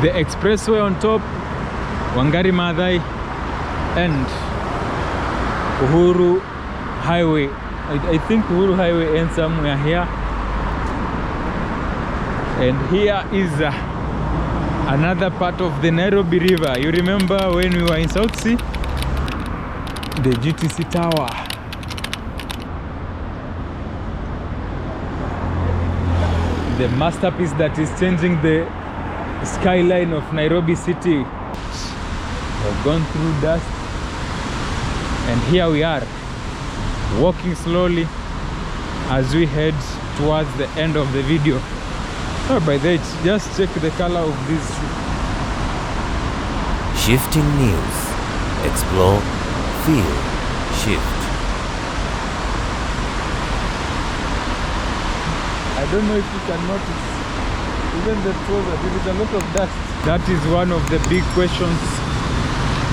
the expressway on top, Wangari Maathai, and Uhuru Highway. I think Uhuru Highway ends somewhere here. And here is another part of the Nairobi River. You remember when we were in South Sea? The GTC Tower. The masterpiece that is changing the skyline of Nairobi city. We've gone through dust, and here we are, walking slowly as we head towards the end of the video. Oh, by the way, just check the color of this. Shifting news. Explore, feel, shift. I don't know if you can notice, even the trouser, there is a lot of dust. That is one of the big questions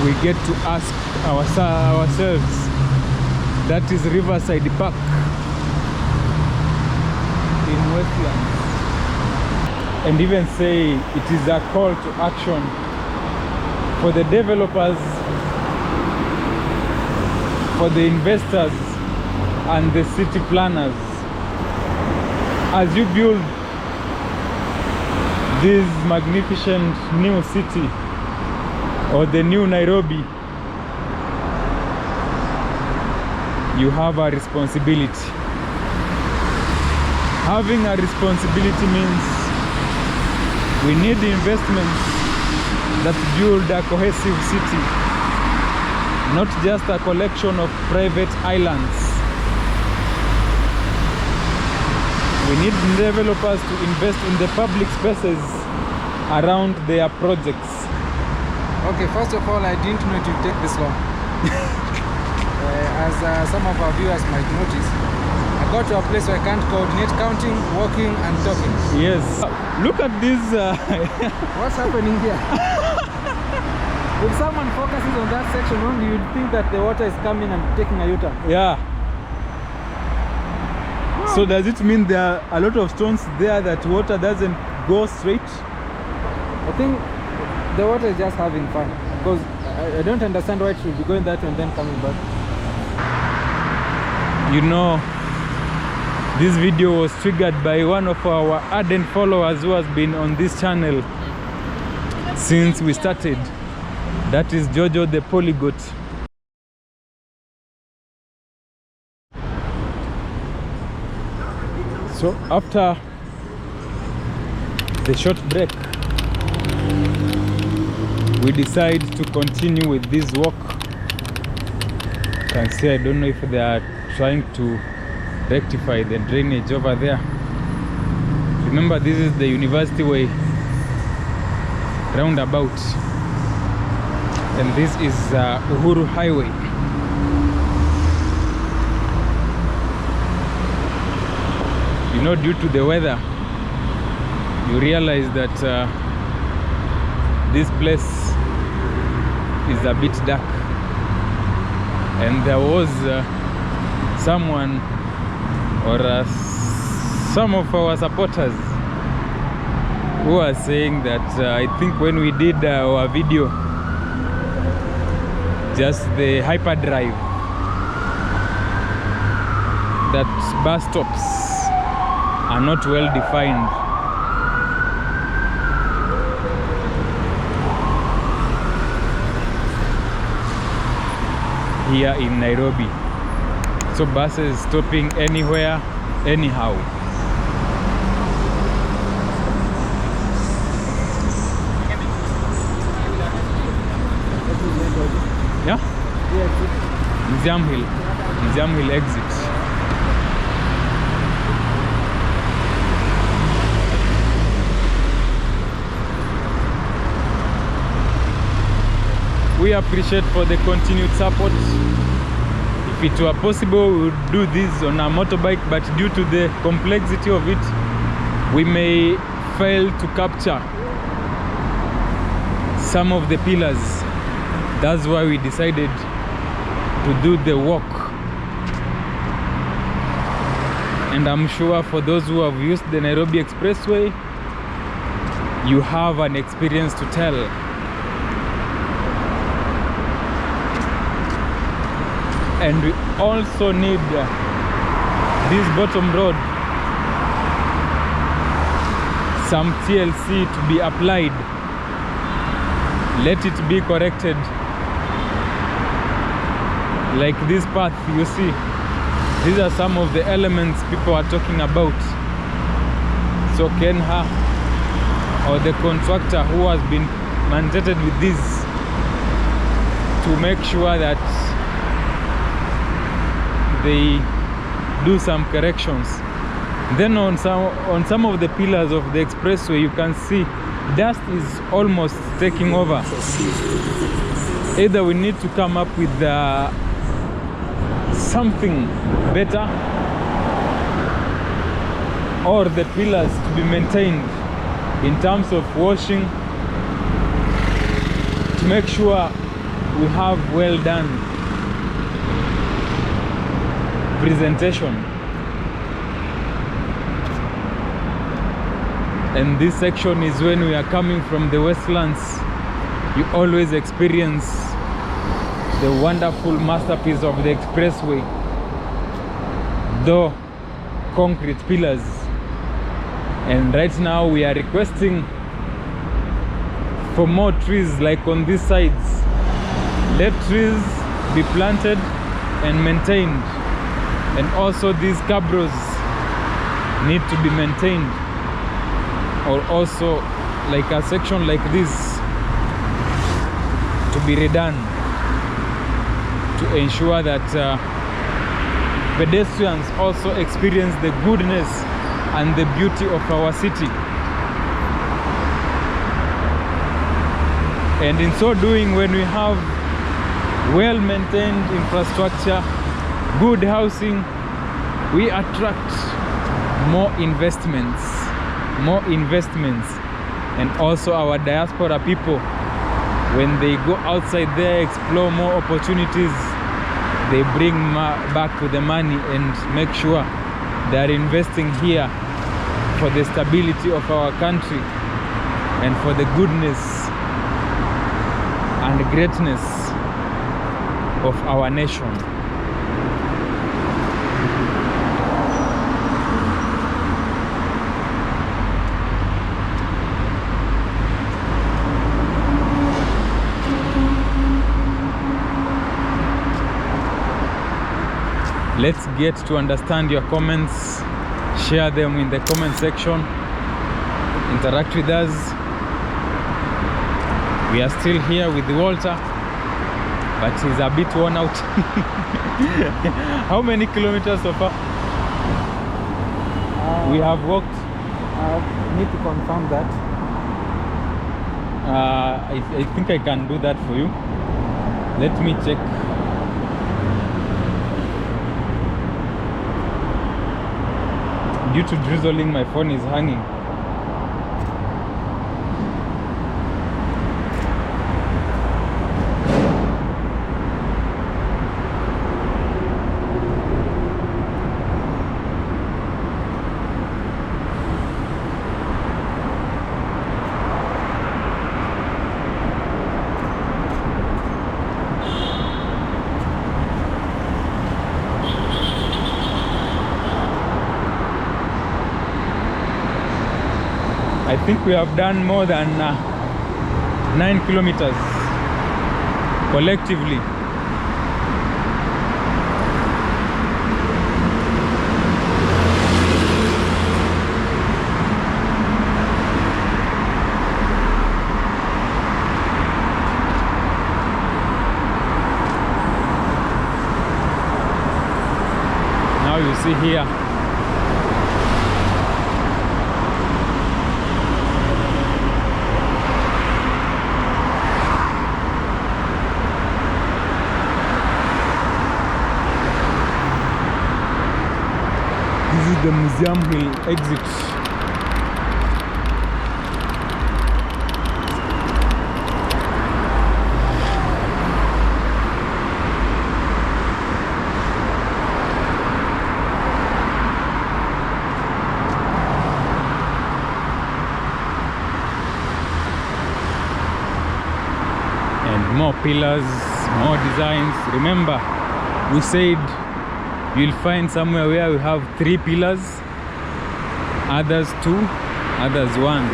we get to ask ourselves. That is Riverside Park in Westlands. And even say it is a call to action for the developers, for the investors, and the city planners. As you build this magnificent new city, or the new Nairobi, you have a responsibility. Having a responsibility means we need investments that build a cohesive city, not just a collection of private islands. We need developers to invest in the public spaces around their projects. Okay, first of all, I didn't know it would take this long. As some of our viewers might notice, I got to a place where I can't coordinate counting, walking, and talking. Yes. Look at this. What's happening here? If someone focuses on that section only, you'd think that the water is coming and taking a U-turn. Yeah. So does it mean there are a lot of stones there that water doesn't go straight? I think the water is just having fun, because I don't understand why it should be going that way and then coming back. You know, this video was triggered by one of our ardent followers who has been on this channel since we started. That is Jojo the Polyglot. So after the short break, we decide to continue with this walk. You can see, I don't know if they are trying to rectify the drainage over there. Remember, this is the University Way Roundabout, and this is Uhuru Highway. You know, due to the weather, you realize that this place is a bit dark, and there was someone or some of our supporters who are saying that I think when we did our video, just the hyperdrive, that bus stops are not well defined. Here in Nairobi, so buses stopping anywhere, anyhow. Yeah? Museum Hill exit. We appreciate for the continued support. If it were possible, we would do this on a motorbike, but due to the complexity of it, we may fail to capture some of the pillars. That's why we decided to do the walk. And I'm sure for those who have used the Nairobi Expressway, you have an experience to tell. And we also need this bottom road, some TLC to be applied. Let it be corrected. Like this path, you see, these are some of the elements people are talking about. So Kenha, or the contractor who has been mandated with this, to make sure that they do some corrections. Then on some of the pillars of the expressway, you can see dust is almost taking over. Either we need to come up with something better, or the pillars to be maintained in terms of washing, to make sure we have well done presentation. And this section is when we are coming from the Westlands. You always experience the wonderful masterpiece of the expressway, though concrete pillars. And right now we are requesting for more trees like on these sides. Let trees be planted and maintained. And also these cabros need to be maintained. Or also like a section like this to be redone, to ensure that pedestrians also experience the goodness and the beauty of our city. And in so doing, when we have well-maintained infrastructure, good housing, we attract more investments. And also our diaspora people, when they go outside there, explore more opportunities, they bring back to the money and make sure they are investing here for the stability of our country and for the goodness and greatness of our nation. Let's get to understand your comments. Share them in the comment section. Interact with us. We are still here with Walter, but he's a bit worn out. How many kilometers so far? We have walked. I need to confirm that. I think I can do that for you. Let me check. Due to drizzling, my phone is hanging. I think we have done more than 9 kilometers collectively. Now you see here, this is the Museum Hill exit. and more pillars, more designs. Remember, we said you'll find somewhere where we have 3 pillars, others 2, others 1.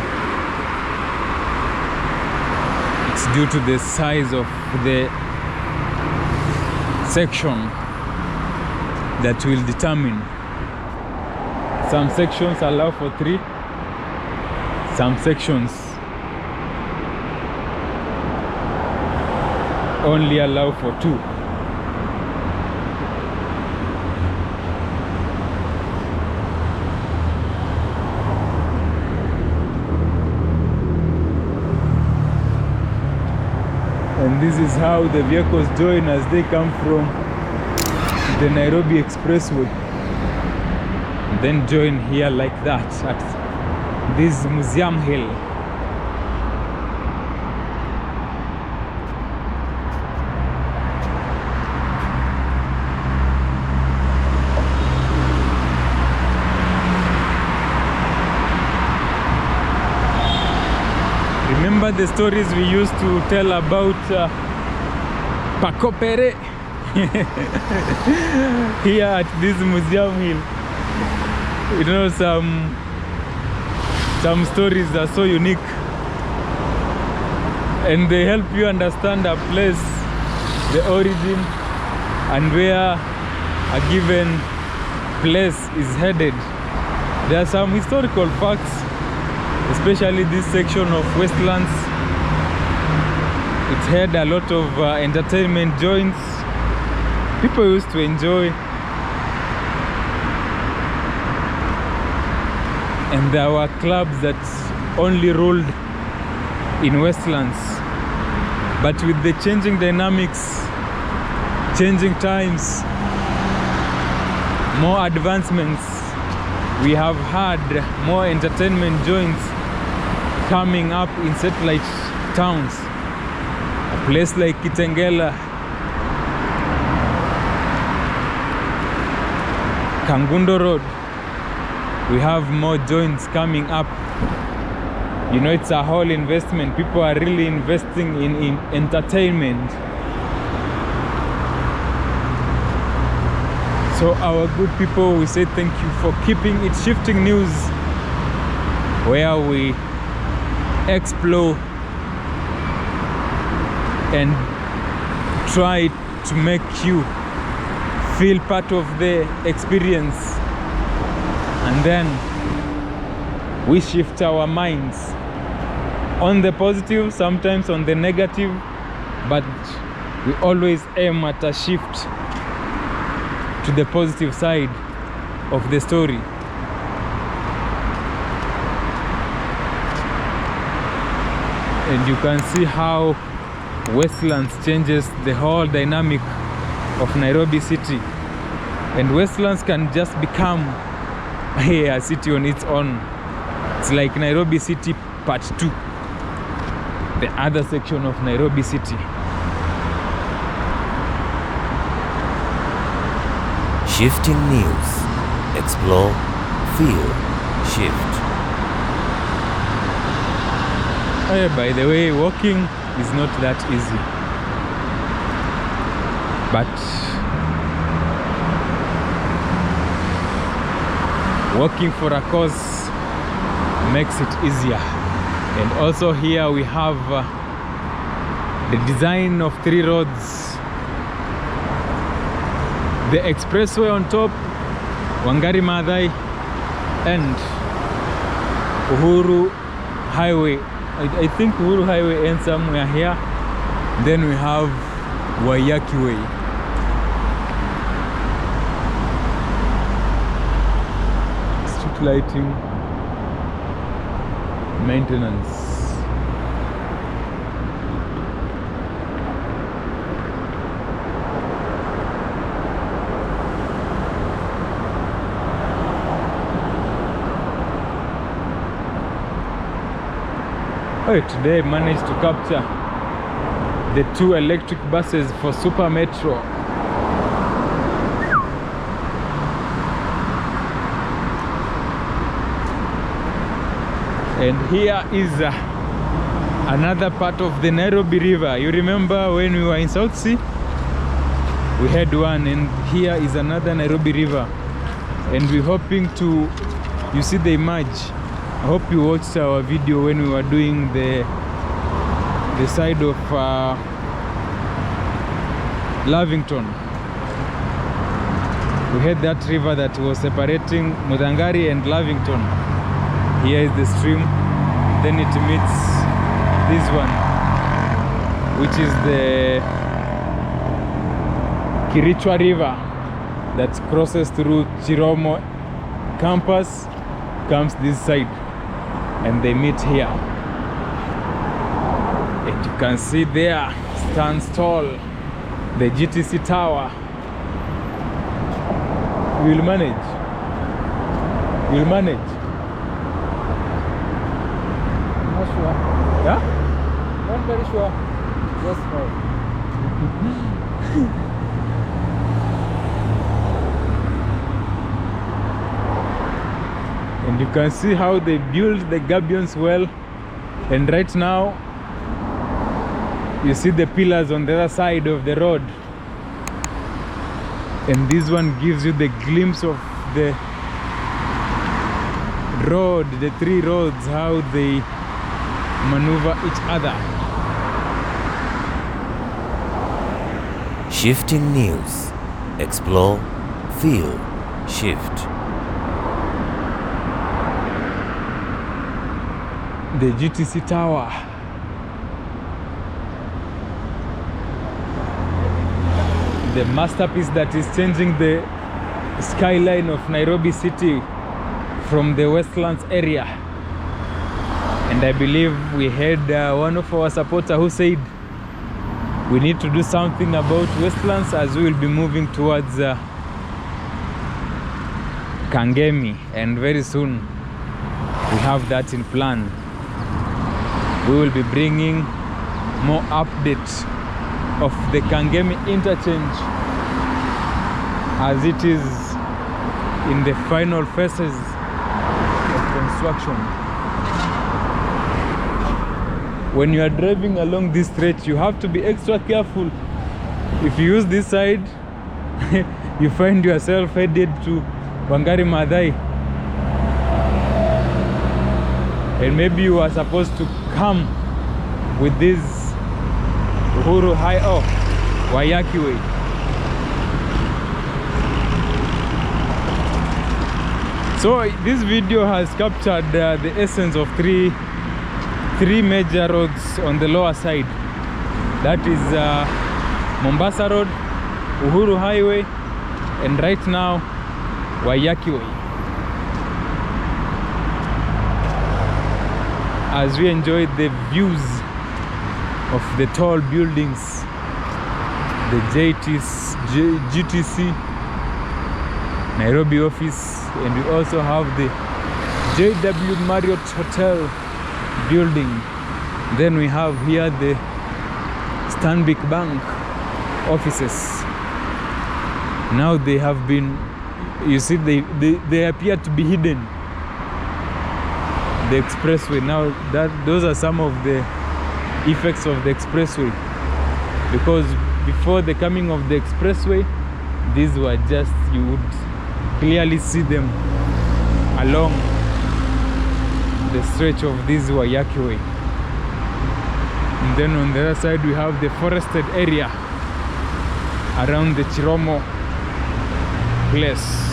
It's due to the size of the section that will determine. Some sections allow for 3, some sections only allow for 2. And this is how the vehicles join as they come from the Nairobi Expressway, and then join here like that at this Museum Hill. Remember the stories we used to tell about Pakopere? Here at this Museum Hill, you know, some stories are so unique, and they help you understand a place, the origin, and where a given place is headed. There are some historical facts, especially this section of Westlands. It had a lot of entertainment joints. People used to enjoy, and there were clubs that only ruled in Westlands. But with the changing dynamics, changing times, more advancements, we have had more entertainment joints coming up in satellite towns. A place like Kitengela, Kangundo Road, we have more joints coming up. You know, it's a whole investment. People are really investing in entertainment. So our good people, we say thank you for keeping it shifting news, where we explore and try to make you feel part of the experience, and then we shift our minds on the positive, sometimes on the negative, but we always aim at a shift to the positive side of the story. And you can see how Westlands changes the whole dynamic of Nairobi city, and Westlands can just become a city on its own. It's like Nairobi City Part 2, the other section of Nairobi City. Shifting news. Explore, feel, shift. Oh, by the way, walking is not that easy, but working for a cause makes it easier. And also here we have the design of 3 roads. The expressway on top, Wangari Maathai, and Uhuru Highway. I think Uhuru Highway ends somewhere here. Then we have Waiyaki Way. Street lighting, maintenance. Oh, today I managed to capture the 2 electric buses for Super Metro. And here is another part of the Nairobi River. You remember when we were in South Sea? We had one, and here is another Nairobi River. And we're hoping to, you see the image. I hope you watched our video when we were doing the side of Lavington. We had that river that was separating Mudangari and Lavington. Here is the stream. Then it meets this one, which is the Kirichwa River that crosses through Chiromo campus, comes this side, and they meet here. And you can see there stands tall the GTC tower. We'll manage. We'll manage. Not sure. Yeah? Not very sure. Just right. And you can see how they build the gabions well. And right now, you see the pillars on the other side of the road. And this one gives you the glimpse of the road, the three roads, how they maneuver each other. Shifting news. Explore, feel, shift. The GTC tower. The masterpiece that is changing the skyline of Nairobi city from the Westlands area. And I believe we had one of our supporters who said we need to do something about Westlands as we will be moving towards Kangemi, and very soon we have that in plan. We will be bringing more updates of the Kangemi Interchange as it is in the final phases of construction. When you are driving along this stretch, you have to be extra careful. If you use this side, you find yourself headed to Wangari Maathai, and maybe you are supposed to come with this Uhuru Highway Waiyaki Way. So this video has captured the essence of three major roads on the lower side. That is Mombasa Road, Uhuru Highway, and right now Waiyaki Way. As we enjoy the views of the tall buildings, the GTC Nairobi office, and we also have the JW Marriott Hotel building. Then we have here the Stanbic Bank offices. Now they have been, you see, they appear to be hidden. The expressway, now those are some of the effects of the expressway, because before the coming of the expressway, these were just, you would clearly see them along the stretch of this Waiyaki Way. And then on the other side we have the forested area around the Chiromo place.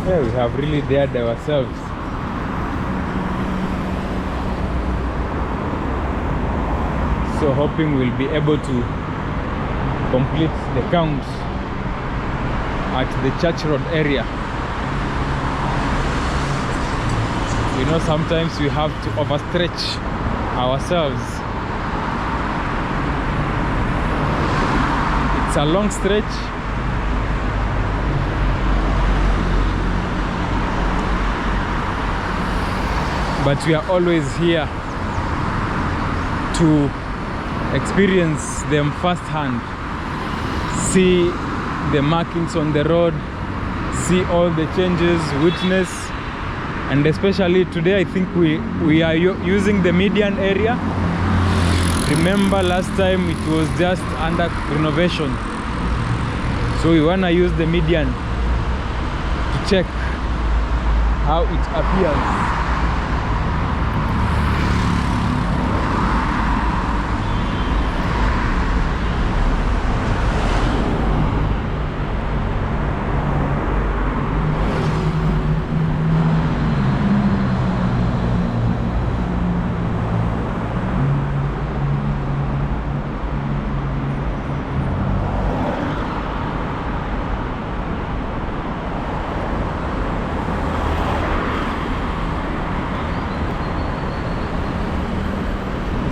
Yeah, we have really dared ourselves. So hoping we'll be able to complete the count at the Church Road area. You know, sometimes we have to overstretch ourselves. It's a long stretch. but we are always here to experience them firsthand, see the markings on the road, see all the changes, witness. And especially today, I think we are using the median area. Remember last time it was just under renovation, so we want to use the median to check how it appears.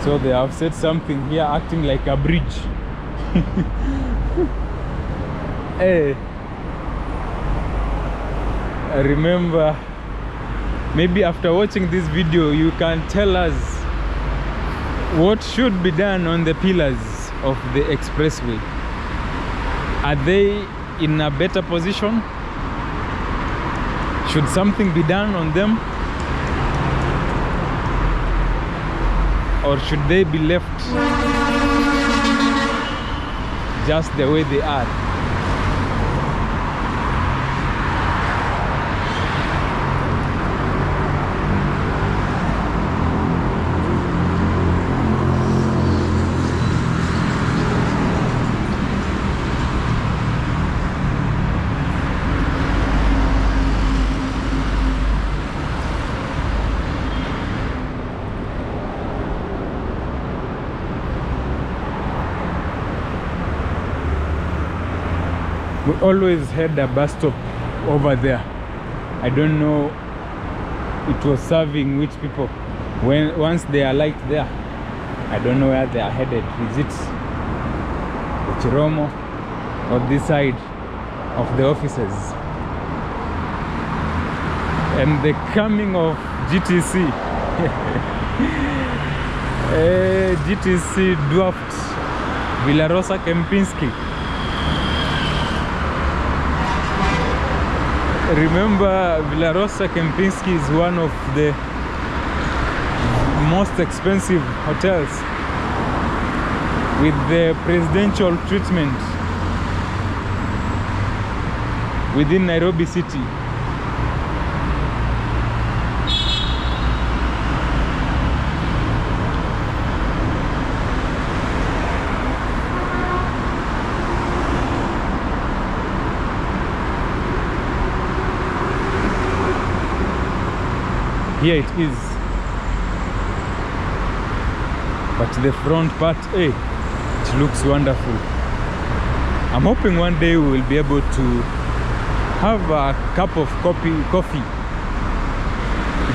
So they have set something here acting like a bridge. Hey, I remember, maybe after watching this video you can tell us what should be done on the pillars of the expressway. Are they in a better position? Should something be done on them? Or should they be left just the way they are? We always had a bus stop over there. I don't know, it was serving which people. Once they are like there, I don't know where they are headed. Is it the Chiromo or this side of the offices? And the coming of GTC. GTC dwarfed Villarosa Kempinski. Remember, Villarosa Kempinski is one of the most expensive hotels with the presidential treatment within Nairobi City. Here it is, but the front part, hey, it looks wonderful. I'm hoping one day we will be able to have a cup of coffee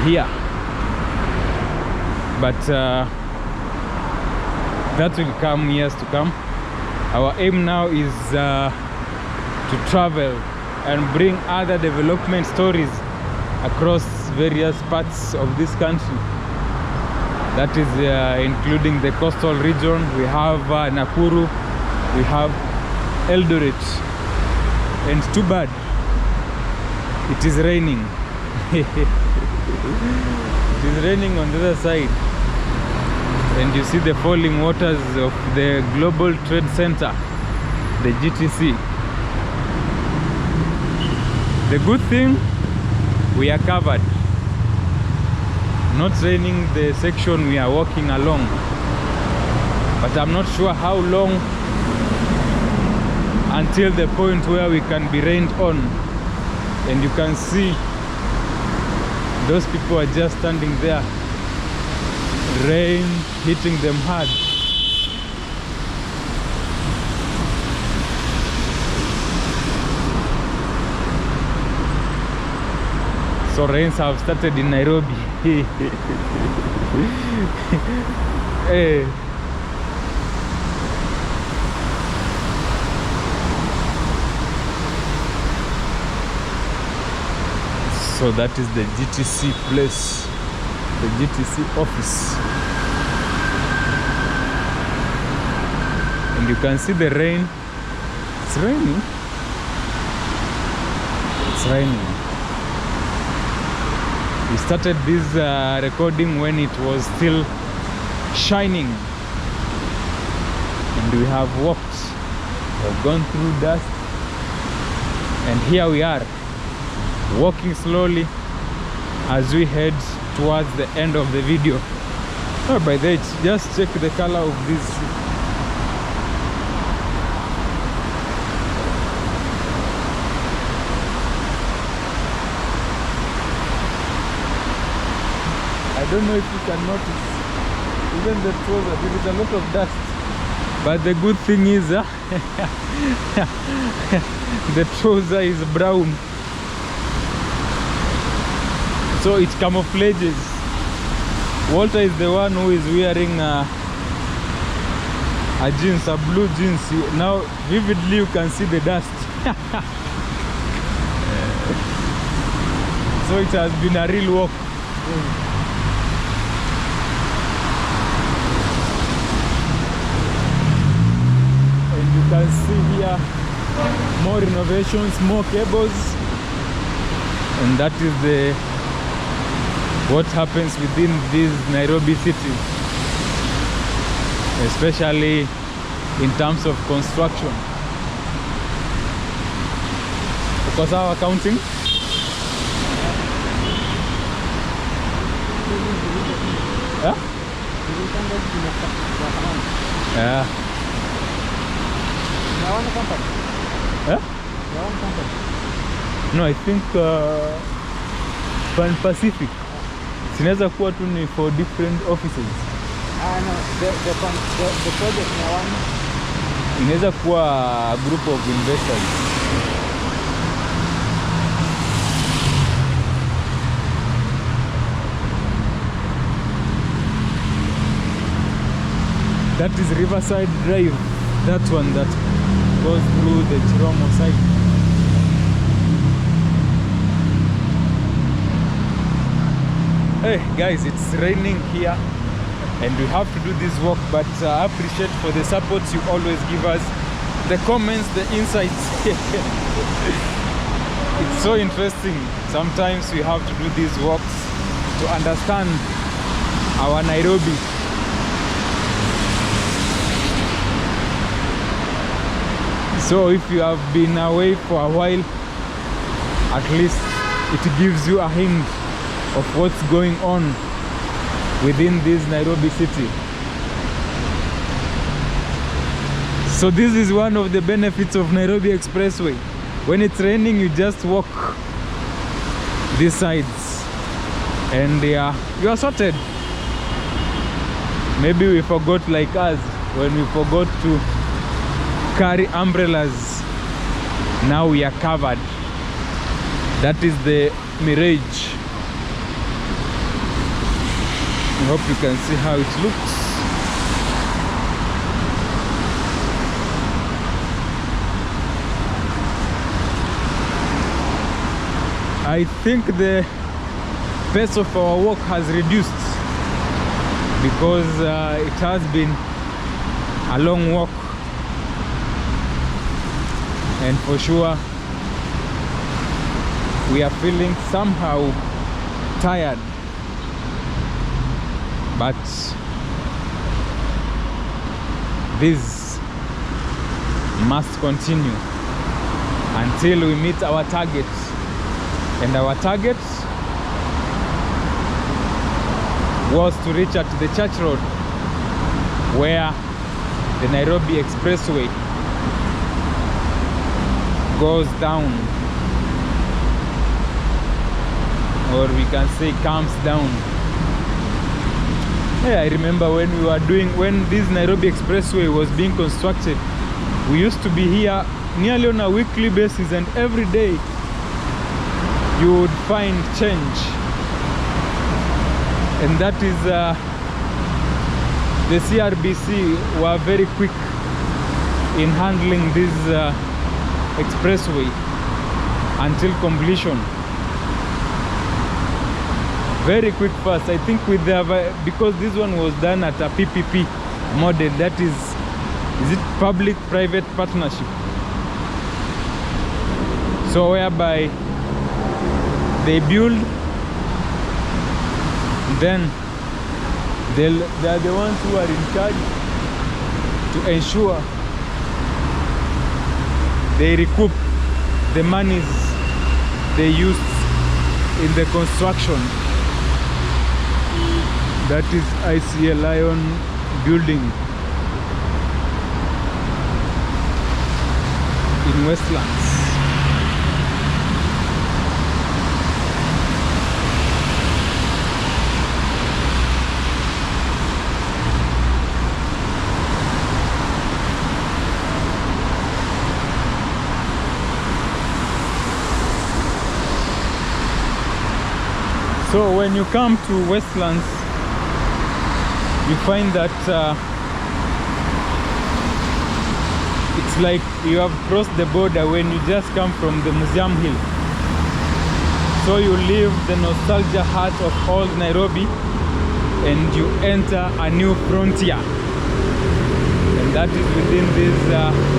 here, but that will come years to come. Our aim now is to travel and bring other development stories across various parts of this country. That is including the coastal region. We have Nakuru, we have Eldoret, and too bad it is raining. It is raining on the other side, and you see the falling waters of the Global Trade Center, the GTC. The good thing, we are covered. Not raining the section we are walking along, but I'm not sure how long until the point where we can be rained on. And you can see those people are just standing there, rain hitting them hard. So rains have started in Nairobi. Hey. So that is the GTC place, the GTC office. And you can see the rain. It's raining. It's raining. We started this recording when it was still shining. And we have walked. We have gone through dust. And here we are, walking slowly as we head towards the end of the video. Oh, by the way, just check the color of this shoe. I don't know if you can notice, even the trouser, there is a lot of dust. But the good thing is, the trouser is brown, so it camouflages. Walter is the one who is wearing a jeans, a blue jeans. Now vividly you can see the dust. So it has been a real walk. And you can see here more renovations, more cables, and that is the what happens within this Nairobi city, especially in terms of construction. Because our accounting, yeah, yeah. Huh? No, I think Pan Pacific. Sinaweza kuwa tu ni for different offices. No, the project na one. Inaweza kuwa a group of investors. That is Riverside Drive. That one that goes through the Chiromo side. Hey guys, it's raining here and we have to do this walk, but I appreciate for the support you always give us, the comments, the insights. It's so interesting. Sometimes we have to do these walks to understand our Nairobi. So if you have been away for a while, at least it gives you a hint of what's going on within this Nairobi city. So this is one of the benefits of Nairobi Expressway. When it's raining, you just walk these sides and you are sorted. Maybe we forgot, like us, when we forgot to carry umbrellas. Now we are covered. That is the mirage. I hope you can see how it looks. I think the pace of our walk has reduced because it has been a long walk, and for sure we are feeling somehow tired, but this must continue until we meet our target. And our target was to reach at the Church Road, where the Nairobi Expressway goes down, or we can say comes down. Yeah, I remember when this Nairobi Expressway was being constructed, we used to be here nearly on a weekly basis, and every day you would find change. And that is the CRBC were very quick in handling this expressway until completion. Very quick, fast. I think with the because this one was done at a PPP model, that is it public-private partnership? So whereby they build, then they are the ones who are in charge to ensure they recoup the monies they used in the construction. That is ICA Lion building in Westlands. So when you come to Westlands, you find that it's like you have crossed the border when you just come from the Museum Hill. So you leave the nostalgia heart of old Nairobi and you enter a new frontier, and that is within this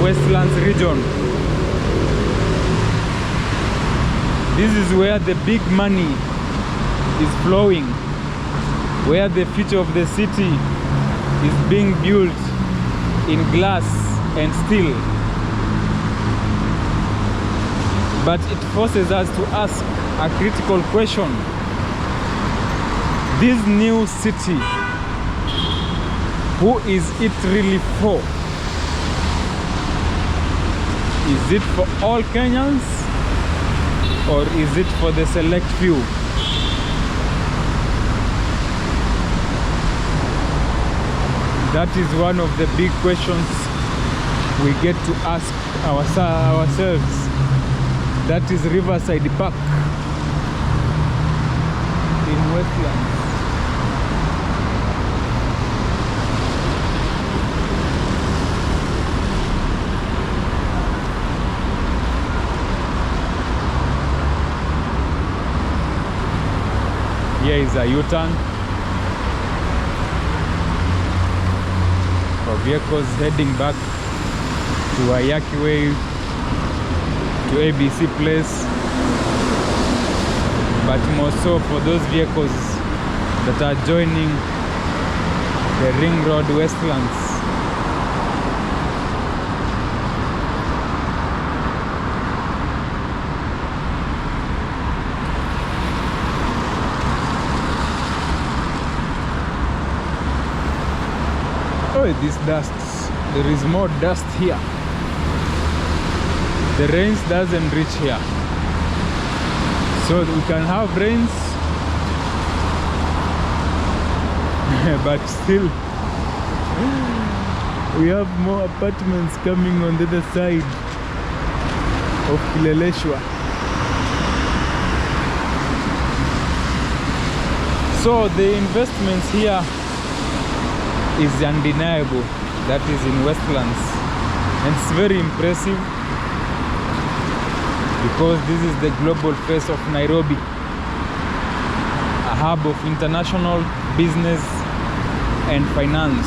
Westlands region. This is where the big money is flowing, where the future of the city is being built in glass and steel. But it forces us to ask a critical question. This new city, who is it really for? Is it for all Kenyans, or is it for the select few? That is one of the big questions we get to ask ourselves. That is Riverside Park in Westlands. Here is a U-turn for vehicles heading back to Waiyaki Way, to ABC Place, but more so for those vehicles that are joining the Ring Road Westlands. Oh, this dust. There is more dust here. The rains doesn't reach here. So we can have rains, but still we have more apartments coming on the other side of Kileleshwa. So the investments here is undeniable. That is in Westlands, and it's very impressive because this is the global face of Nairobi, a hub of international business and finance.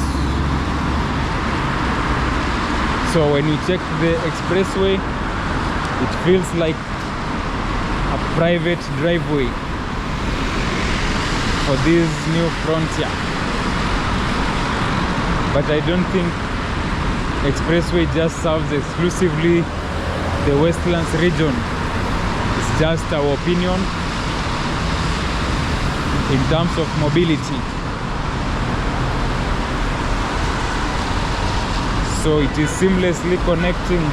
So when you check the expressway, it feels like a private driveway for this new frontier. But I don't think expressway just serves exclusively the Westlands region. It's just our opinion in terms of mobility. So it is seamlessly connecting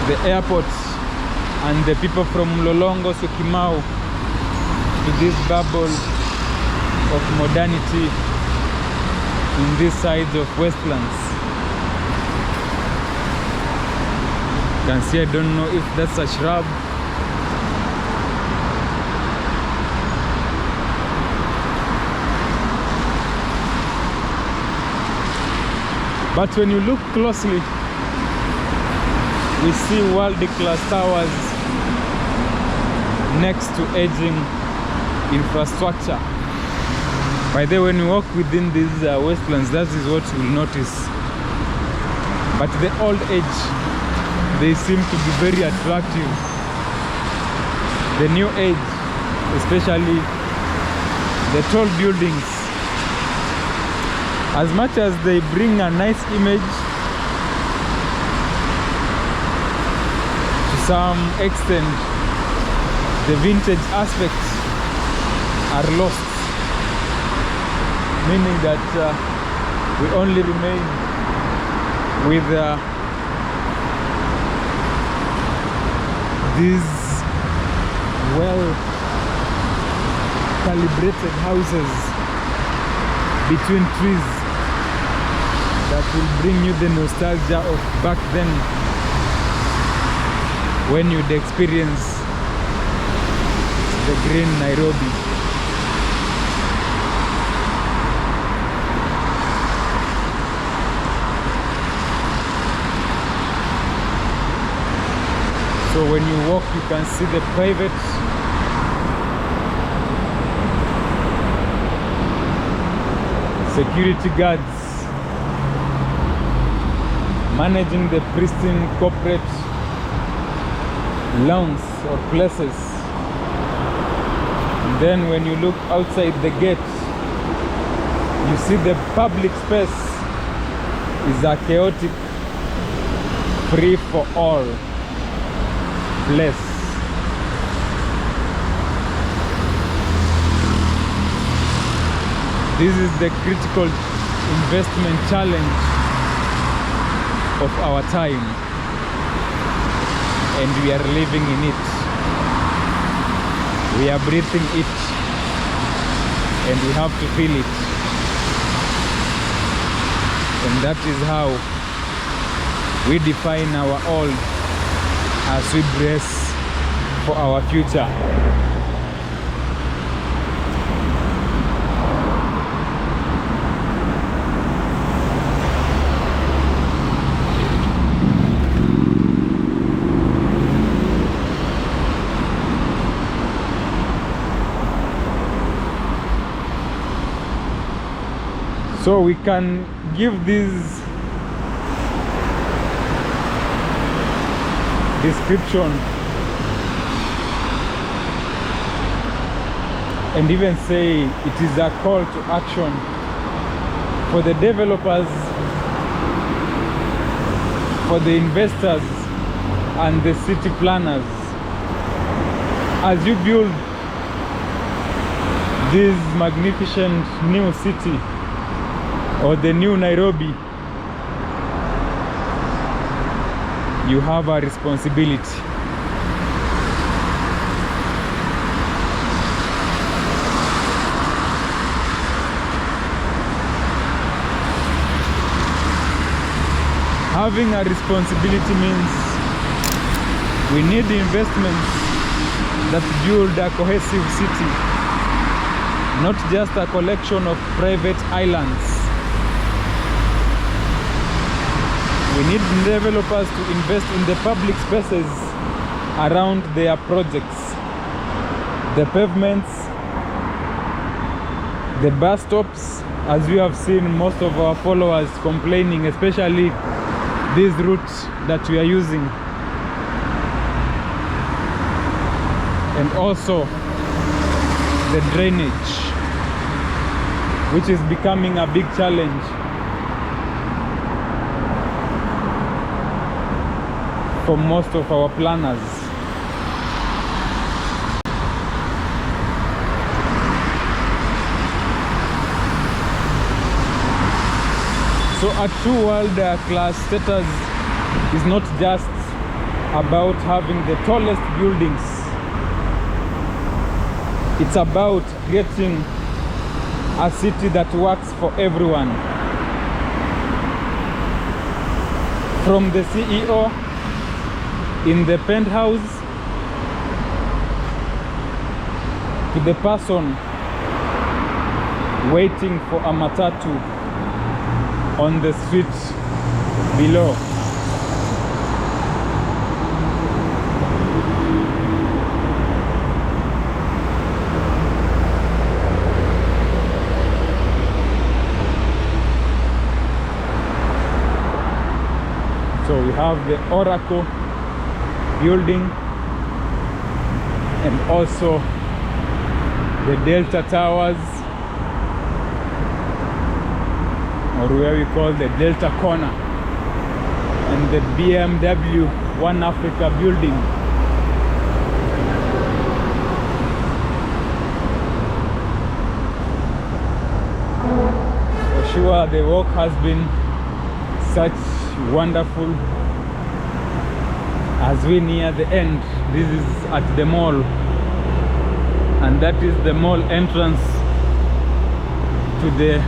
the airport and the people from Lolongo, Syokimau to this bubble of modernity in this side of Westlands. You can see, I don't know if that's a shrub. But when you look closely, we see world-class towers next to aging infrastructure. By the way, when you walk within these Westlands, that is what you will notice. But the old age, they seem to be very attractive. The new age, especially the tall buildings, as much as they bring a nice image, to some extent the vintage aspects are lost, meaning that we only remain with these well calibrated houses between trees that will bring you the nostalgia of back then, when you'd experience the green Nairobi. So when you walk, you can see the private security guards managing the pristine corporate lawns or places. And then when you look outside the gate, you see the public space is a chaotic, free for all place. This is the critical investment challenge of our time, and we are living in it. We are breathing it, and we have to feel it. And that is how we define our old as we brace for our future. So we can give this description and even say it is a call to action for the developers, for the investors and the city planners. As you build this magnificent new city, or the new Nairobi, you have a responsibility. Having a responsibility means we need investments that build a cohesive city, not just a collection of private islands. We need developers to invest in the public spaces around their projects. The pavements, the bus stops, as you have seen most of our followers complaining, especially these routes that we are using. And also the drainage, which is becoming a big challenge for most of our planners. So a true world-class status is not just about having the tallest buildings. It's about creating a city that works for everyone. From the CEO in the penthouse to the person waiting for a matatu on the street below. So we have the Oracle building and also the Delta Towers, or where we call the Delta Corner, and the BMW One Africa building. For sure, the walk has been such wonderful. As we near the end, this is at the mall, and that is the mall entrance to the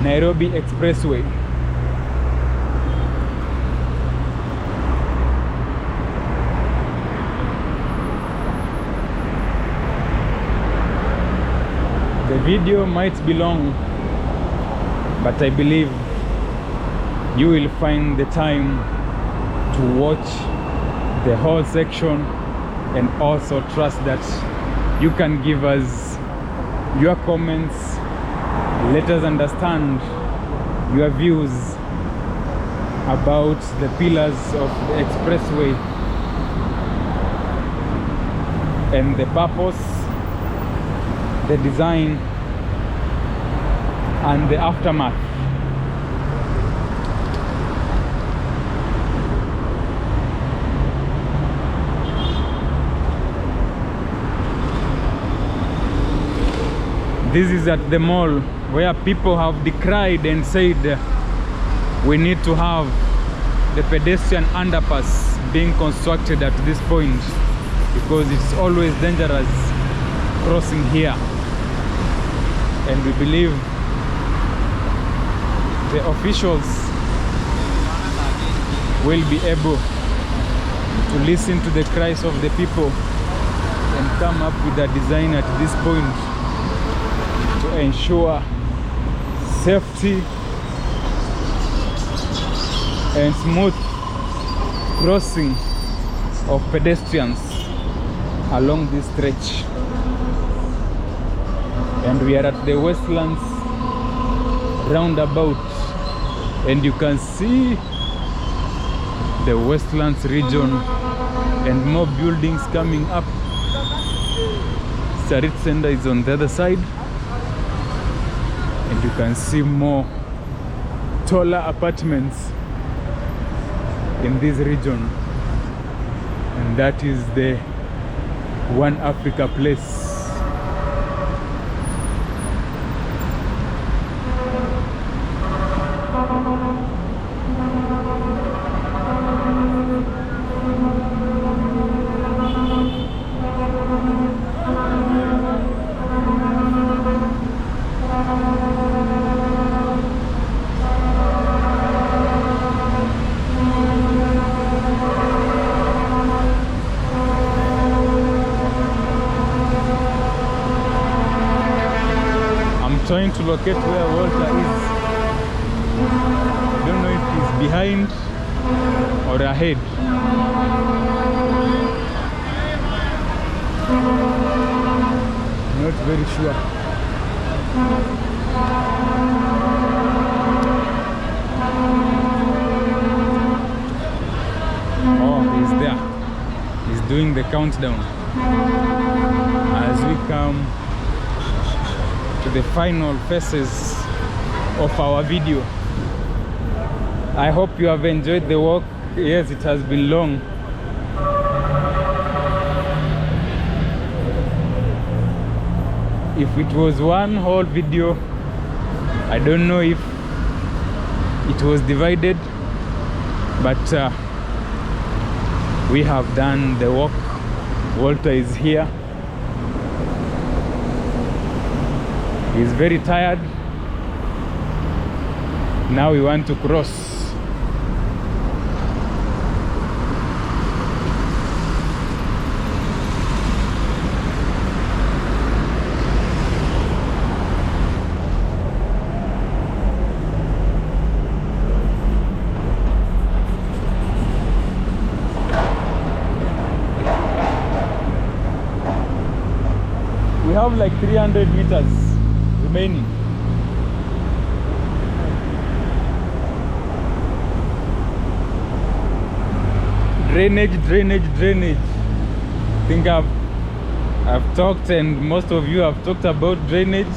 Nairobi Expressway. The video might be long, but I believe you will find the time to watch the whole section, and also trust that you can give us your comments. Let us understand your views about the pillars of the expressway and the purpose, the design, and the aftermath. This is at the mall where people have decried and said we need to have the pedestrian underpass being constructed at this point because it's always dangerous crossing here. And we believe the officials will be able to listen to the cries of the people and come up with a design at this point to ensure safety and smooth crossing of pedestrians along this stretch. And we are at the Westlands Roundabout, and you can see the Westlands region and more buildings coming up. Sarit Center is on the other side, and you can see more taller apartments in this region, and that is the One Africa place. Trying to locate where Walter is. I don't know if he's behind or ahead. Not very sure. Oh, he's there. He's doing the countdown as we come to the final phases of our video. I hope you have enjoyed the walk. Yes, it has been long. If it was one whole video, I don't know if it was divided, but we have done the walk. Walter is here. He's very tired. Now we want to cross. We have like 300 meters remaining. Drainage. I think I've talked, and most of you have talked about drainage.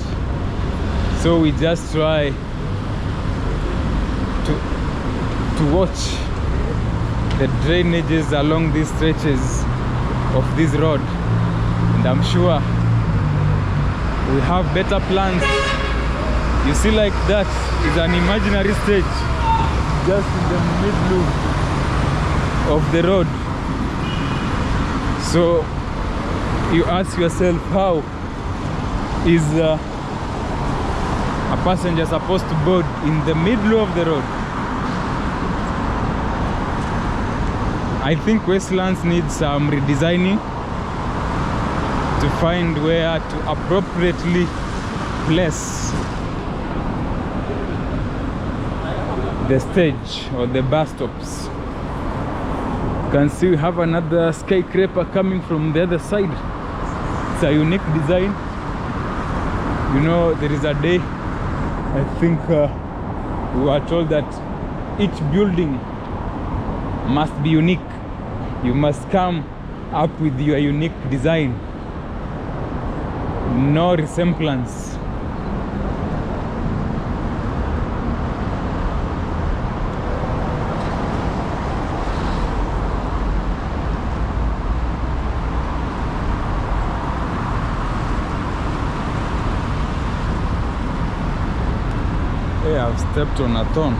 So we just try to watch the drainages along these stretches of this road, and I'm sure we have better plans. You see, like that is an imaginary stage just in the middle of the road. So you ask yourself, how is a passenger supposed to board in the middle of the road? I think Westlands needs some redesigning to find where to appropriately place the stage or the bus stops. You can see we have another skyscraper coming from the other side. It's a unique design. You know, there is a day, I think we were told that each building must be unique. You must come up with your unique design. No resemblance. Hey, I've stepped on a thorn.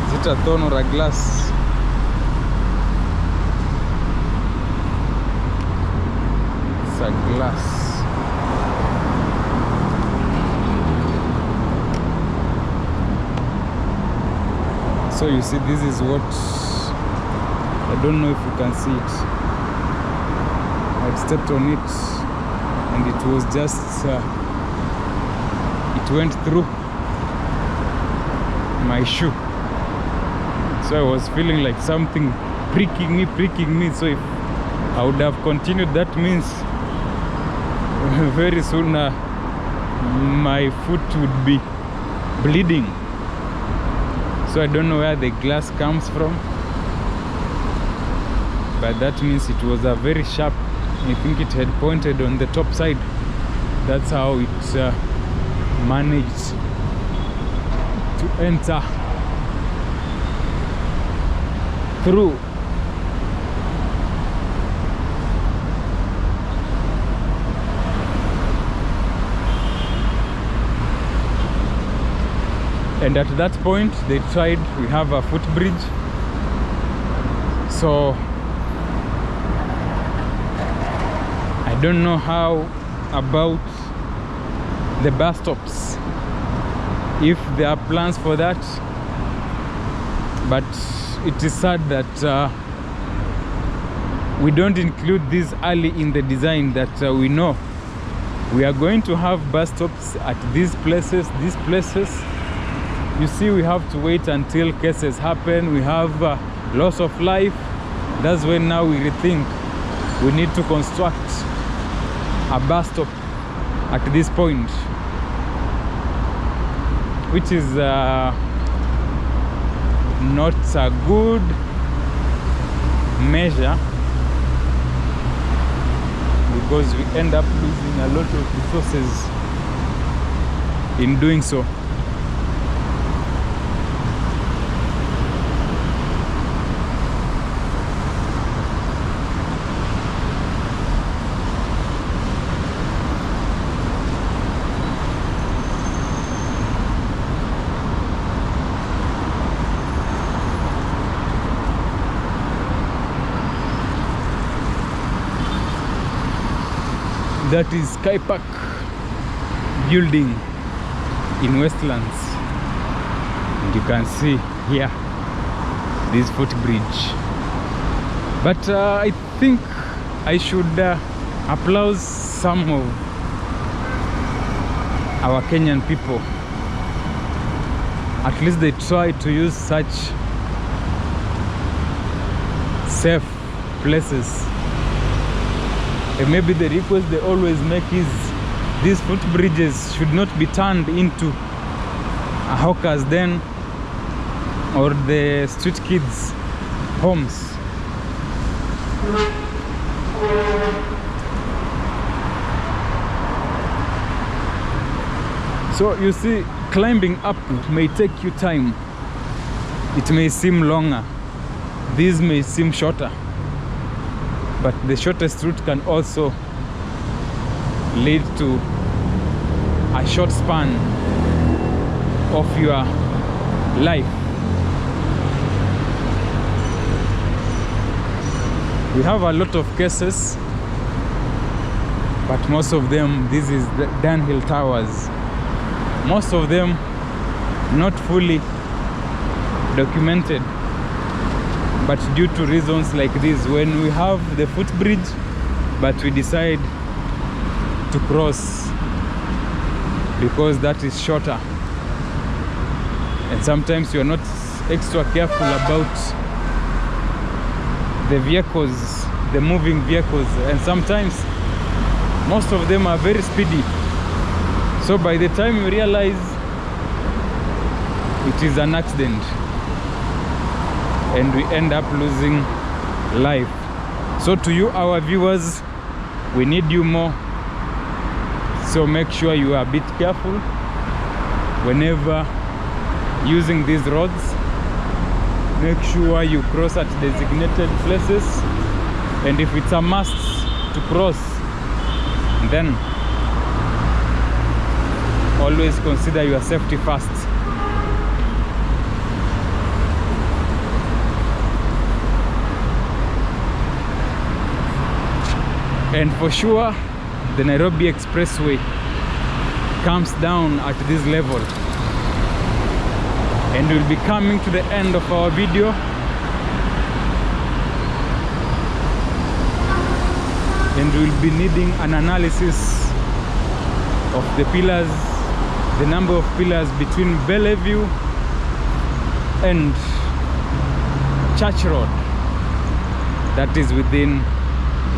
Is it a thorn or a glass? It's a glass. So you see, this is what, I don't know if you can see it. I stepped on it and it was just it went through my shoe. So I was feeling like something pricking me. So if I would have continued, that means very soon my foot would be bleeding. So I don't know where the glass comes from, but that means it was a very sharp. I think it had pointed on the top side. That's how it managed to enter through. And at that point they tried, we have a footbridge, so I don't know how about the bus stops, if there are plans for that, but it is sad that we don't include this early in the design, that we know we are going to have bus stops at these places. You see, we have to wait until cases happen, we have loss of life. That's when now we rethink we need to construct a bus stop at this point, which is not a good measure, because we end up losing a lot of resources in doing so. That is Sky Park building in Westlands, and you can see here this footbridge. But I think I should applaud some of our Kenyan people. At least they try to use such safe places. And maybe the request they always make is these footbridges should not be turned into a hawker's den, or the street kids homes. So you see, climbing up may take you time. It may seem longer. These may seem shorter. But the shortest route can also lead to a short span of your life. We have a lot of cases, but most of them, this is the downhill towers. Most of them not fully documented, but due to reasons like this, when we have the footbridge, but we decide to cross because that is shorter, and sometimes you are not extra careful about the vehicles, the moving vehicles, and sometimes most of them are very speedy. So by the time you realize, it is an accident and we end up losing life. So to you, our viewers, we need you more. So make sure you are a bit careful whenever using these roads. Make sure you cross at designated places, and if it's a must to cross, then always consider your safety first. And for sure, the Nairobi Expressway comes down at this level. And we'll be coming to the end of our video. And we'll be needing an analysis of the pillars, the number of pillars between Bellevue and Church Road, that is within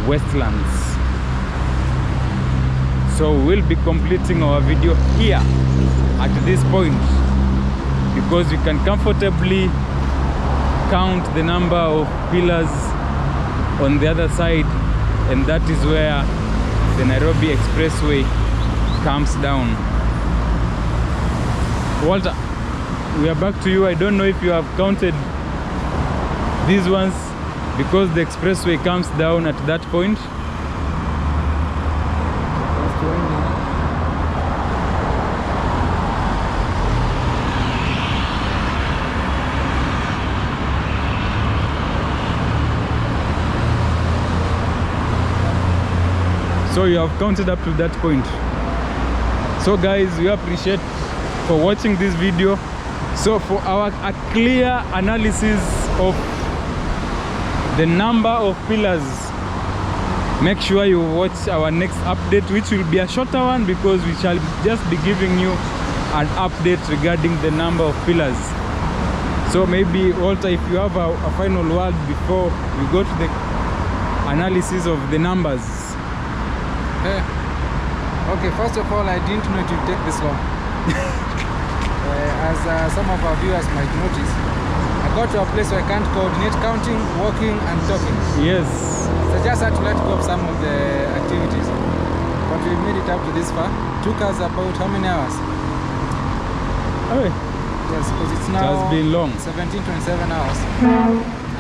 Westlands. So we'll be completing our video here at this point, because you can comfortably count the number of pillars on the other side, and that is where the Nairobi Expressway comes down. Walter, we are back to you. I don't know if you have counted these ones, because the expressway comes down at that point. So you have counted up to that point. So guys, we appreciate for watching this video. So for a clear analysis of the number of pillars, make sure you watch our next update, which will be a shorter one, because we shall just be giving you an update regarding the number of pillars. So maybe, Walter, if you have a final word before we go to the analysis of the numbers. Okay, first of all, I didn't know it would take this long. As some of our viewers might notice, I got to a place where I can't coordinate counting, walking and talking. Yes. So I just had to let go of some of the activities. But we made it up to this far. Took us about how many hours? Oh, yes, because it's now it has been long. 17-27 hours.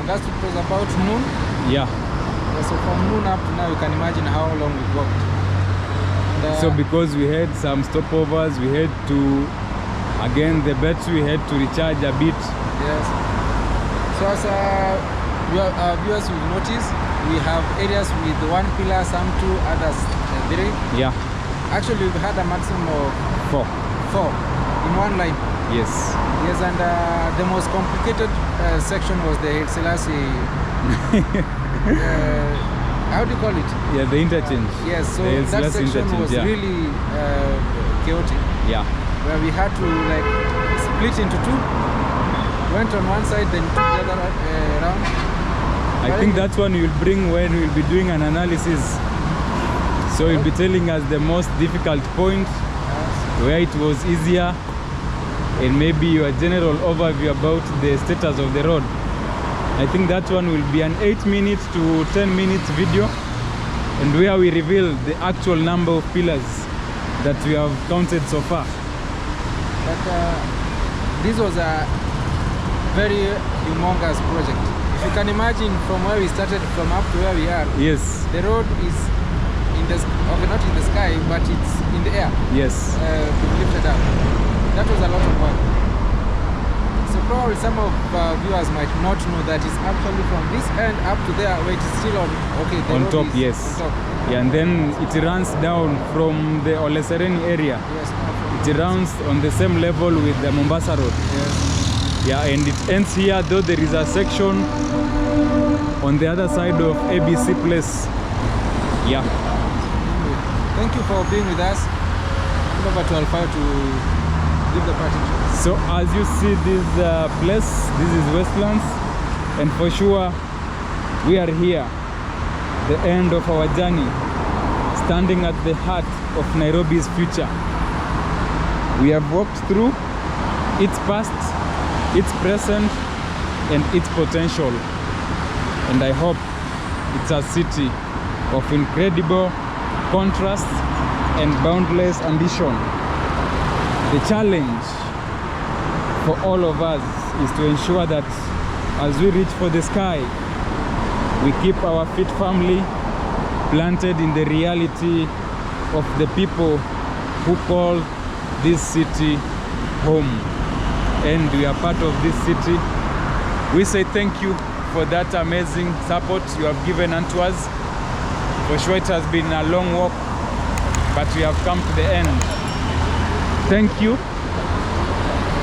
And that was about noon. Yeah. So from noon up to now, you can imagine how long we've walked. And, so because we had some stopovers, we had to, again, the battery had to recharge a bit. Yes. So as our viewers will notice, we have areas with one pillar, some two, others three. Yeah. Actually, we've had a maximum of four in one line. Yes. Yes, and the most complicated section was the Haile Selassie. How do you call it? Yeah, the interchange. Yes, so that section was really chaotic. Yeah. Where we had to like split into two. Went on one side, then took the other round. I think that's one you'll bring when we'll be doing an analysis. So you'll be telling us the most difficult point, where it was easier, and maybe your general overview about the status of the road. I think that one will be an 8 minutes to 10 minutes video, and where we reveal the actual number of pillars that we have counted so far. But this was a very humongous project. If you can imagine from where we started from up to where we are. Yes. The road is in the okay, not in the sky, but it's in the air. Yes. Being lifted up. That was a lot of work. So probably some of viewers might not know that it's actually from this end up to there, where it is still on. Okay, the On road top, is yes. on top. Yeah, and then it runs down from the Ole Sereni area. Yes. It runs on the same level with the Mombasa Road. Yes. Yeah, and it ends here, though there is a section on the other side of ABC Place. Yeah. Thank you for being with us. Hand over to Alpha to give the party. So as you see this place, this is Westlands, and for sure we are here, the end of our journey, standing at the heart of Nairobi's future. We have walked through its past, its present, and its potential, and I hope it's a city of incredible contrast and boundless ambition. The challenge for all of us is to ensure that as we reach for the sky, we keep our feet firmly planted in the reality of the people who call this city home. And we are part of this city. We say thank you for that amazing support you have given unto us. For sure it has been a long walk, but we have come to the end. Thank you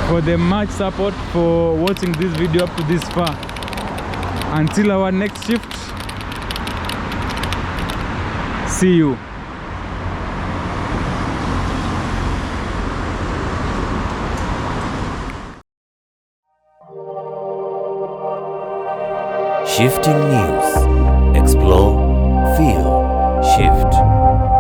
for the much support, for watching this video up to this far. Until our next shift, see you. Shifting News. Explore, feel, shift.